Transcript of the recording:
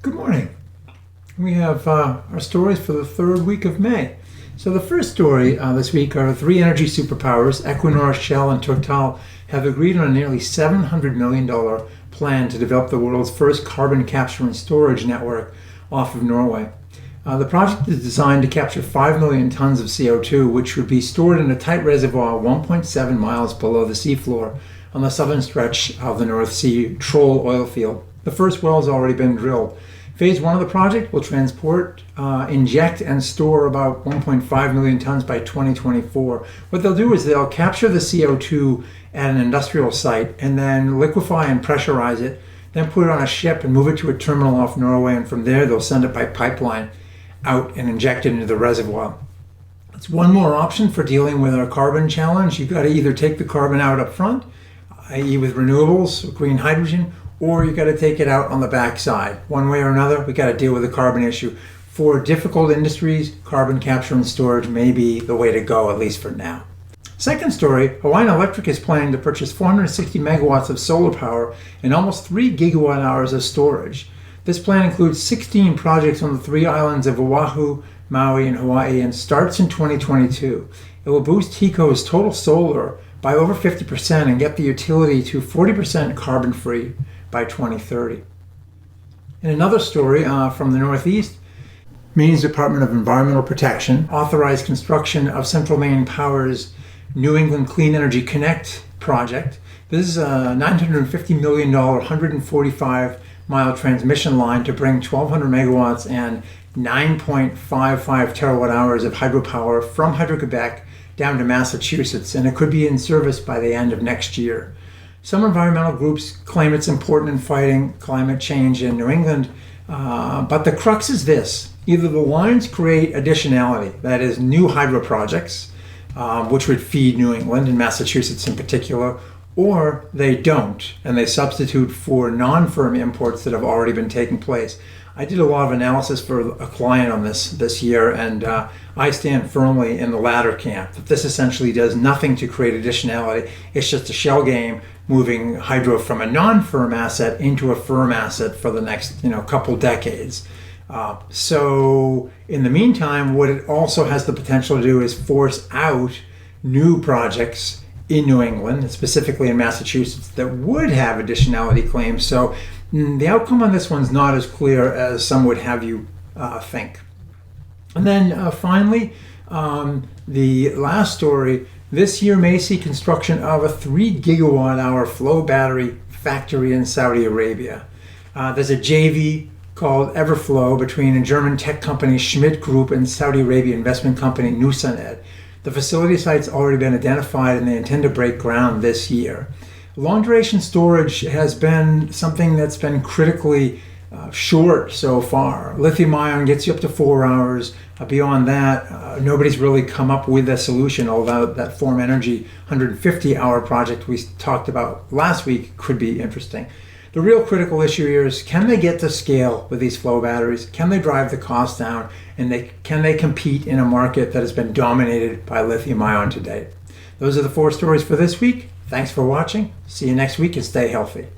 Good morning. We have our stories for the third week of May. So the first story this week are three energy superpowers, Equinor, Shell, and Total, have agreed on a nearly $700 million plan to develop the world's first carbon capture and storage network off of Norway. The project is designed to capture 5 million tons of CO2, which would be stored in a tight reservoir 1.7 miles below the seafloor on the southern stretch of the North Sea Troll oil field. The first well has already been drilled. Phase 1 of the project will transport, inject, and store about 1.5 million tons by 2024. What they'll do is they'll capture the CO2 at an industrial site and then liquefy and pressurize it, then put it on a ship and move it to a terminal off Norway, and from there they'll send it by pipeline out and inject it into the reservoir. It's one more option for dealing with our carbon challenge. You've got to either take the carbon out up front, i.e. with renewables, green hydrogen, or you got to take it out on the backside. One way or another, we got to deal with the carbon issue. For difficult industries, carbon capture and storage may be the way to go, at least for now. Second story, Hawaiian Electric is planning to purchase 460 megawatts of solar power and almost 3 gigawatt hours of storage. This plan includes 16 projects on the three islands of Oahu, Maui, and Hawaii, and starts in 2022. It will boost HECO's total solar by over 50% and get the utility to 40% carbon-free by 2030. In another story from the Northeast, Maine's Department of Environmental Protection authorized construction of Central Maine Power's New England Clean Energy Connect project. This is a $950 million, 145-mile transmission line to bring 1,200 megawatts and 9.55 terawatt hours of hydropower from Hydro-Quebec down to Massachusetts, and it could be in service by the end of next year. Some environmental groups claim it's important in fighting climate change in New England, but the crux is this. Either the lines create additionality, that is new hydro projects, which would feed New England and Massachusetts in particular, or they don't, and they substitute for non-firm imports that have already been taking place. I did a lot of analysis for a client on this year, and I stand firmly in the latter camp, that this essentially does nothing to create additionality. It's just a shell game moving hydro from a non-firm asset into a firm asset for the next couple decades. So in the meantime, what it also has the potential to do is force out new projects in New England, specifically in Massachusetts, that would have additionality claims. So the outcome on this one's not as clear as some would have you think. And then finally, the last story, this year may see construction of a 3 gigawatt hour flow battery factory in Saudi Arabia. There's a JV called Everflow between a German tech company Schmidt Group and Saudi Arabia investment company NECEC. The facility site's already been identified and they intend to break ground this year. Long duration storage has been something that's been critically short so far. Lithium ion gets you up to 4 hours. Beyond that, nobody's really come up with a solution, although that Form Energy 150-hour project we talked about last week could be interesting. The real critical issue here is, can they get to scale with these flow batteries? Can they drive the cost down? And can they compete in a market that has been dominated by lithium ion to date? Those are the 4 stories for this week. Thanks for watching. See you next week and stay healthy.